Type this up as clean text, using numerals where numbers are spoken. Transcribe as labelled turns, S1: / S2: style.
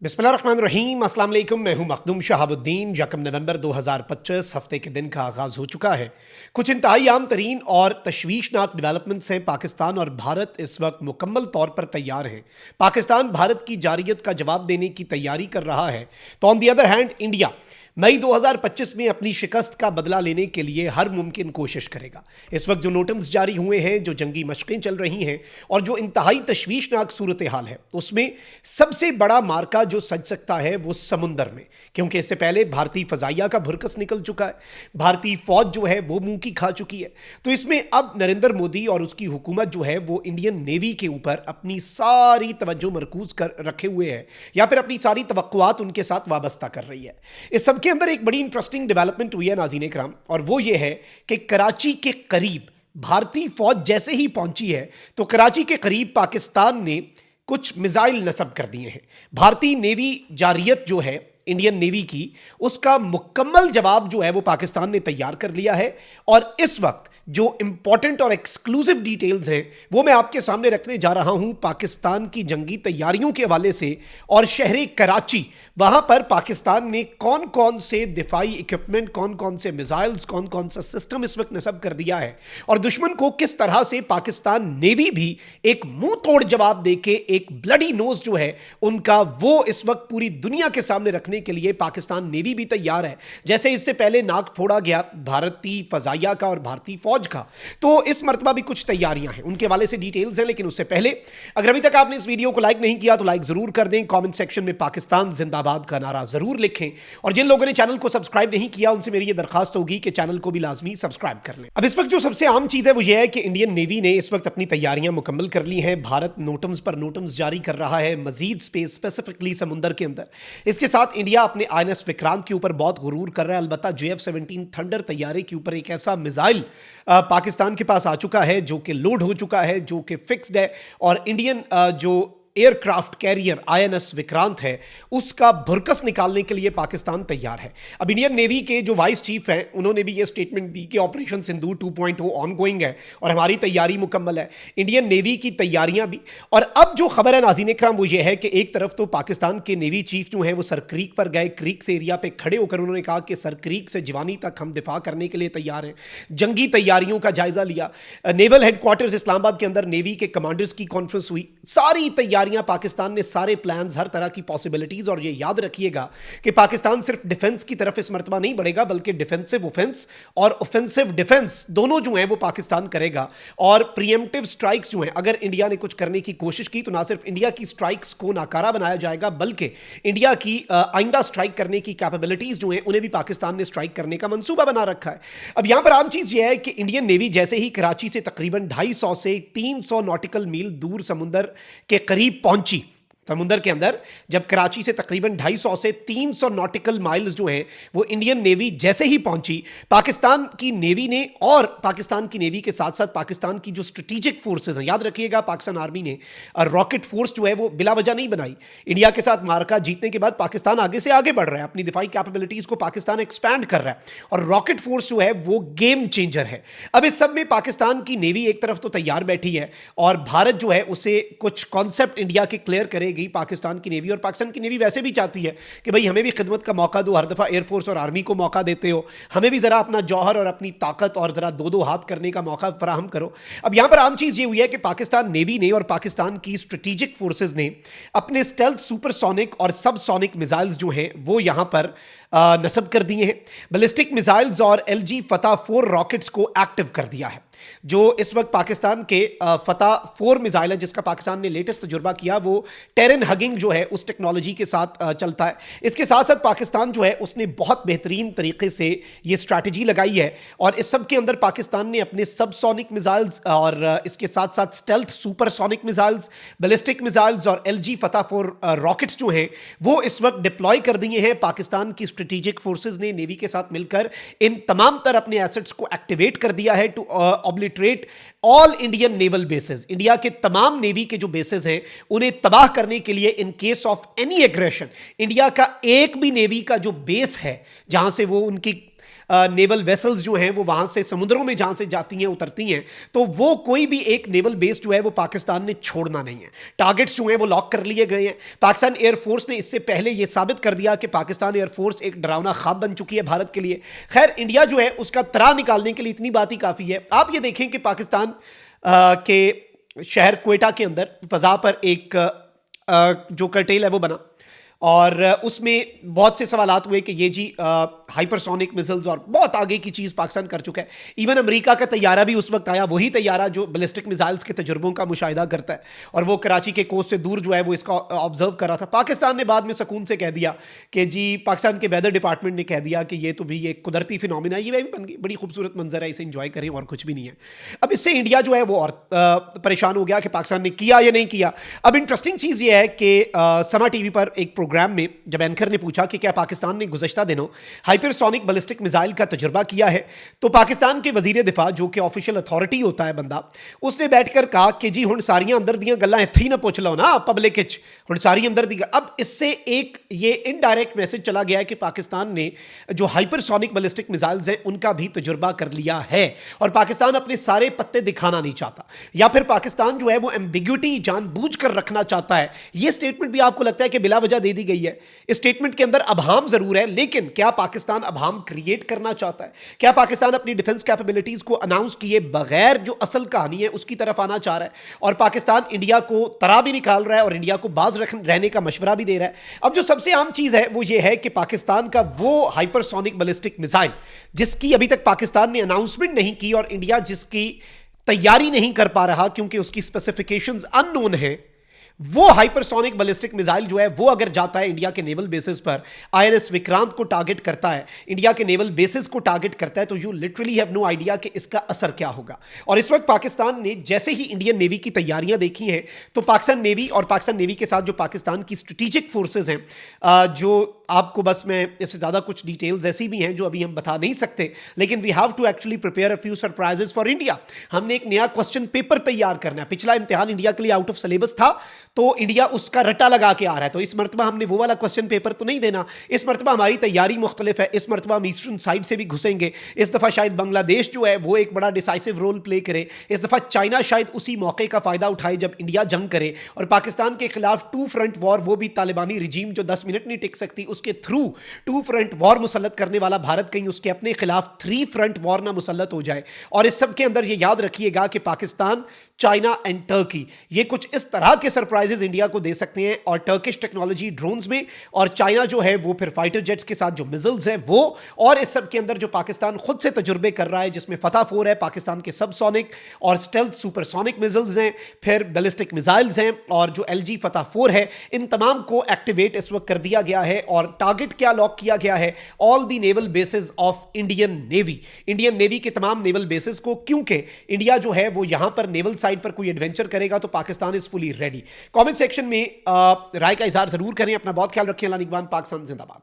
S1: बिस्मिल्लाहिर्रहमानिर्रहीम, अस्सलाम वालेकुम। मैं हूं मखदूम शहाबुद्दीन। यकम नवंबर 2025 हफ्ते के दिन का आगाज़ हो चुका है। कुछ इंतहाई आम तरीन और तशवीशनाक डेवलपमेंट्स हैं। पाकिस्तान और भारत इस वक्त मुकम्मल तौर पर तैयार हैं। पाकिस्तान भारत की जारियत का जवाब देने की तैयारी कर रहा है, तो on the other hand India मई 2025 में अपनी शिकस्त का बदला लेने के लिए हर मुमकिन कोशिश करेगा। इस वक्त जो नोटम्स जारी हुए हैं, जो जंगी मशक़ें चल रही हैं और जो इंतहाई तशवीशनाक सूरत हाल है, उसमें सबसे बड़ा मार्का जो सज सकता है वो समुंदर में, क्योंकि इससे पहले भारतीय फ़ज़ाइया का भुरकस निकल चुका है। भारतीय फ़ौज जो है वो मुंह की खा चुकी है। तो इसमें अब नरेंद्र मोदी और उसकी हुकूमत जो है वो इंडियन नेवी के ऊपर अपनी सारी तवज्जो मरकूज कर रखे हुए है, या फिर अपनी सारी तवक्कुआत उनके साथ वाबस्ता कर रही है। इस सब के अंदर एक बड़ी इंटरेस्टिंग डेवलपमेंट हुई है नाज़रीन इकराम, और वो ये है कि कराची के करीब भारतीय फौज जैसे ही पहुंची है तो कराची के करीब पाकिस्तान ने कुछ मिसाइल नस्ब कर दिए हैं। भारतीय नेवी जारियत जो है इंडियन नेवी की, उसका मुकम्मल जवाब जो है वो पाकिस्तान ने तैयार कर लिया है। और इस वक्त जो इंपॉर्टेंट और एक्सक्लूसिव डिटेल्स हैं वो मैं आपके सामने रखने जा रहा हूं, पाकिस्तान की जंगी तैयारियों के हवाले से। और शहर कराची, वहां पर पाकिस्तान ने कौन कौन से दिफाई इक्विपमेंट, कौन कौन से मिसाइल्स, कौन कौन सा सिस्टम इस वक्त नस्ब कर दिया है, और दुश्मन को किस तरह से पाकिस्तान नेवी भी एक मुंह तोड़ जवाब देके एक ब्लडी नोज जो है उनका, वो इस वक्त पूरी दुनिया के सामने रखने के लिए पाकिस्तान नेवी भी तैयार है। जैसे इससे पहले नाक फोड़ा गया भारतीय फजाइया का और भारतीय फौज का, तो इस मर्तबा भी कुछ तैयारियां हैं, उनके वाले से डिटेल्स हैं। लेकिन उससे पहले अगर अभी तक आपने इस वीडियो को लाइक नहीं किया तो लाइक जरूर कर दें। कमेंट सेक्शन में पाकिस्तान जिंदाबाद का नारा जरूर लिखें, और जिन लोगों ने चैनल को सब्सक्राइब नहीं किया उनसे मेरी यह दरखास्त होगी कि चैनल को भी लाजमी सब्सक्राइब कर लें। अब इस वक्त जो सबसे आम चीज है वो यह है कि इंडियन नेवी ने इस वक्त अपनी तैयारियां मुकम्मल कर ली हैं। भारत नोटम्स पर नोटम्स जारी कर रहा है मजीद स्पेस, स्पेसिफिकली समुंदर के अंदर। इसके साथ इंडिया अपने INS विक्रांत के ऊपर बहुत गुरूर कर रहा है। अलबत्ता JF-17 थंडर तैयारे के ऊपर एक ऐसा मिसाइल पाकिस्तान के पास आ चुका है जो कि लोड हो चुका है, जो कि फिक्स्ड है, और इंडियन जो एयरक्राफ्ट कैरियर INS विक्रांत है उसका भुरकस निकालने के लिए पाकिस्तान तैयार है। अब इंडियन नेवी के जो वाइस चीफ हैं उन्होंने भी ये स्टेटमेंट दी कि ऑपरेशन सिंदूर 2.0 ऑनगोइंग है और हमारी तैयारी मुकम्मल है। इंडियन नेवी की तैयारियां भी। और अब जो खबर है नाज़रीन इकराम वो ये है कि एक तरफ तो पाकिस्तान के नेवी चीफ जो है वो सर क्रीक पर गए, क्रीक से एरिया पे खड़े होकर उन्होंने कहा कि सर क्रीक से जवानी तक हम दिफा करने के लिए तैयार हैं। जंगी तैयारियों का जायजा लिया। नेवल हेडक्वार्टर्स इस्लामाबाद के अंदर नेवी के कमांडर्स की कॉन्फ्रेंस हुई। सारी तैयारियां पाकिस्तान ने, सारे प्लान्स, हर तरह की पॉसिबिलिटीज। और ये याद रखिएगा कि पाकिस्तान सिर्फ डिफेंस की तरफ इस मर्तबा नहीं बढ़ेगा, बल्कि डिफेंसिव ऑफेंस और ऑफेंसिव डिफेंस दोनों जो है वो पाकिस्तान करेगा। और प्रीएम्प्टिव स्ट्राइक्स जो है, अगर इंडिया ने कुछ करने की कोशिश की तो ना सिर्फ इंडिया की स्ट्राइक्स को नाकारा बनाया जाएगा, बल्कि इंडिया की आइंदा स्ट्राइक करने की कैपेबिलिटीज जो है उन्हें भी पाकिस्तान ने स्ट्राइक करने का मंसूबा बना रखा है। अब यहां पर आम चीज यह है कि इंडियन नेवी जैसे ही कराची से तकरीबन 250 से 300 नॉटिकल मील दूर समुंदर के करीब पहुंची, समुंदर के अंदर जब कराची से तकरीबन 250 से 300 नॉटिकल माइल्स जो हैं वो इंडियन नेवी जैसे ही पहुंची, पाकिस्तान की नेवी ने, और पाकिस्तान की नेवी के साथ साथ पाकिस्तान की जो स्ट्रेटेजिक फोर्सेस हैं, याद रखिएगा पाकिस्तान आर्मी ने रॉकेट फोर्स जो है वो बिला वजह नहीं बनाई। इंडिया के साथ मार्का जीतने के बाद पाकिस्तान आगे से आगे बढ़ रहा है, अपनी दिफाई कैपेबिलिटीज को पाकिस्तान एक्सपैंड कर रहा है, और रॉकेट फोर्स जो है वो गेम चेंजर है। अब इस सब में पाकिस्तान की नेवी एक तरफ तो तैयार बैठी है, और भारत जो है उसे कुछ कॉन्सेप्ट इंडिया के क्लियर करेगी पाकिस्तान की नेवी। और पाकिस्तान की नेवी वैसे भी चाहती है कि भाई हमें भी खिदमत का मौका दो, हर दफा एयरफोर्स और आर्मी को मौका देते हो, हमें भी जरा अपना जौहर और अपनी ताकत और जरा दो दो हाथ करने का मौका फराहम करो। अब यहां पर आम चीज ये हुई है कि पाकिस्तान नेवी ने और पाकिस्तान की स्ट्रेटेजिक फोर्सेस ने अपने स्टेल्थ सुपरसोनिक और सबसोनिक मिसाइल्स जो हैं वो यहां पर नस्ब कर दिए हैं। बैलिस्टिक मिसाइल्स और LG फतह 4 रॉकेट्स को एक्टिव कर दिया है। जो इस वक्त पाकिस्तान के फतह 4 मिसाइल है जिसका पाकिस्तान ने लेटेस्ट तजुर्बा किया, वो टेरन हगिंग जो है उस टेक्नोलॉजी के साथ चलता है। इसके साथ साथ पाकिस्तान जो है उसने बहुत बेहतरीन तरीके से ये स्ट्रैटेजी लगाई है, और इस सब के अंदर पाकिस्तान ने अपने सबसोनिक मिसाइल्स और इसके साथ साथ stealth supersonic missiles, ballistic missiles और LG फतह 4 रॉकेट्स जो हैं वो इस वक्त डिप्लॉय कर दिए हैं। पाकिस्तान की स्ट्रेटेजिक फोर्सेस ने नेवी के साथ मिलकर इन तमाम तर अपने एसेट्स को एक्टिवेट कर दिया है to obliterate all Indian naval bases. India के तमाम नेवी के जो बेसेस हैं उन्हें तबाह करने के लिए in case of any aggression, India का एक भी नेवी का जो बेस है जहां से वो उनकी नेवल वेसल्स जो हैं वो वहां से समुद्रों में जहां से जाती हैं उतरती हैं, तो वो कोई भी एक नेवल बेस जो है वो पाकिस्तान ने छोड़ना नहीं है। टारगेट्स जो हैं वो लॉक कर लिए गए हैं। पाकिस्तान एयरफोर्स ने इससे पहले ये साबित कर दिया कि पाकिस्तान एयरफोर्स एक डरावना ख्वाब बन चुकी है भारत के लिए। खैर, इंडिया जो है उसका तरा निकालने के लिए इतनी बात ही काफी है। आप ये देखें कि पाकिस्तान के शहर क्वेटा के अंदर फजा पर एक जो कर्टेल है वो बना, और उसमें बहुत से सवालात हुए कि ये जी हाइपरसोनिक मिसाइल्स और बहुत आगे की चीज़ पाकिस्तान कर चुका है। इवन अमेरिका का तैयारा भी उस वक्त आया, वही तैयारा जो बैलिस्टिक मिसाइल्स के तजुर्बों का मुशाहिदा करता है, और वो कराची के कोस्ट से दूर जो है वो इसका ऑब्जर्व कर रहा था। पाकिस्तान ने बाद में सुकून से कह दिया कि जी, पाकिस्तान के वेदर डिपार्टमेंट ने कह दिया कि ये तो भी एक कुदरती फिनोमिना है, ये भी बन गई, बड़ी खूबसूरत मंजर है, इसे इंजॉय करें और कुछ भी नहीं है। अब इससे इंडिया जो है वो और परेशान हो गया कि पाकिस्तान ने किया या नहीं किया। अब इंटरेस्टिंग चीज़ ये है कि समा टीवी पर एक प्रोग्राम में जब एंकर ने पूछा कि क्या पाकिस्तान ने गुज़श्ता दिनों हाइपरसोनिक बैलिस्टिक मिसाइल का तजुर्बा किया है, तो पाकिस्तान के वजीर दिफा, जो कि ऑफिशियल अथॉरिटी होता है बंदा, उसने बैठकर कहा कि जी हुण सारियां अंदर दियां गल्लां इत्थे ही ना पुछ लो ना पब्लिक विच, हुण सारी अंदर दी। अब इससे एक ये इनडायरेक्ट मैसेज चला गया है कि पाकिस्तान ने जो हाइपरसोनिक बैलिस्टिक मिसाइल्स हैं उनका भी तजुर्बा कर लिया है, और पाकिस्तान अपने सारे पत्ते दिखाना नहीं चाहता, या फिर पाकिस्तान जो है वो एम्बिग्युइटी जानबूझकर रखना चाहता है। ये स्टेटमेंट भी आपको लगता है कि बिला वजह दे दी गई है? इस स्टेटमेंट के अंदर अभाम जरूर है, लेकिन क्या पाकिस्तान अभाम क्रिएट करना चाहता है? क्या पाकिस्तान अपनी डिफेंस कैपेबिलिटीज को अनाउंस किए बगैर जो असल कहानी है उसकी तरफ आना चाह रहा है? और पाकिस्तान इंडिया को तरा भी निकाल रहा है और इंडिया को बाज रहने का मशवरा भी दे रहा है। अब जो सबसे आम चीज है वो ये है कि पाकिस्तान का वो हाइपरसोनिक बैलिस्टिक मिसाइल जिसकी अभी तक पाकिस्तान ने अनाउंसमेंट नहीं की, और इंडिया जिसकी तैयारी नहीं कर पा रहा क्योंकि उसकी स्पेसिफिकेशंस अननोन है, वो हाइपरसोनिक बैलिस्टिक मिसाइल जो है वो अगर जाता है इंडिया के नेवल बेसिस पर, आईएनएस विक्रांत को टारगेट करता है, इंडिया के नेवल बेसिस को टारगेट करता है, तो you literally have no idea कि इसका असर क्या होगा। और इस वक्त पाकिस्तान ने जैसे ही इंडियन नेवी की तैयारियां देखी हैं, तो पाकिस्तान नेवी और पाकिस्तान नेवी के साथ जो पाकिस्तान की स्ट्रेटेजिक फोर्सेज हैं, जो आपको बस मैं इससे ज़्यादा कुछ डिटेल्स ऐसी भी हैं जो अभी हम बता नहीं सकते, लेकिन we have to actually prepare a few surprises for India. हमने एक नया क्वेश्चन पेपर तैयार करना है। पिछला इम्तिहान इंडिया के लिए आउट ऑफ सिलेबस था, तो इंडिया उसका रट्टा लगा के आ रहा है, तो इस मरतबा हमने वो वाला क्वेश्चन पेपर तो नहीं देना। इस मरतबा हमारी तैयारी मुख्तलिफ है। इस मरतबा हम ईस्टर्न साइड से भी घुसेंगे। इस दफ़ा शायद बांग्लादेश जो है वो एक बड़ा डिसाइसिव रोल प्ले करे। इस दफ़ा चाइना शायद उसी मौके का फ़ायदा उठाए जब इंडिया जंग करे, और पाकिस्तान के खिलाफ टू फ्रंट वॉर, वो भी तालिबानी रिजीम जो 10 मिनट नहीं टिक सकती, उसके थ्रू टू फ्रंट वॉर मुसल्लत करने वाला भारत कहीं उसके अपने खिलाफ 3 फ्रंट वॉर ना मुसल्लत हो जाए। और इस सब के अंदर ये याद रखिएगा कि पाकिस्तान, चाइना एंड टर्की, ये कुछ इस तरह के सरप्राइजेस इंडिया को दे सकते हैं, और टर्किश टेक्नोलॉजी ड्रोन्स में, और चाइना जो है वो फिर फाइटर जेट्स के साथ जो मिसाइल्स हैं वो, और इस सब के अंदर जो पाकिस्तान खुद से तजुर्बे कर रहा है, जिसमें फतह 4 है, पाकिस्तान के सबसोनिक और स्टेल्थ सुपरसोनिक मिसाइल्स हैं, फिर बैलिस्टिक मिसाइल्स हैं, और जो LG फतह 4 है, इन तमाम को एक्टिवेट इस वक्त कर दिया गया है। और टारगेट क्या लॉक किया गया है? All the naval basis of Indian navy, Indian navy के तमाम नेवल बेसिस को, क्योंकि इंडिया जो है वो यहां पर नेवल साइड पर कोई एडवेंचर करेगा तो Pakistan is fully ready. Comment section में राय का इजहार जरूर करें। अपना बहुत ख्याल रखें। अल्लाह निगहबान। पाकिस्तान जिंदाबाद।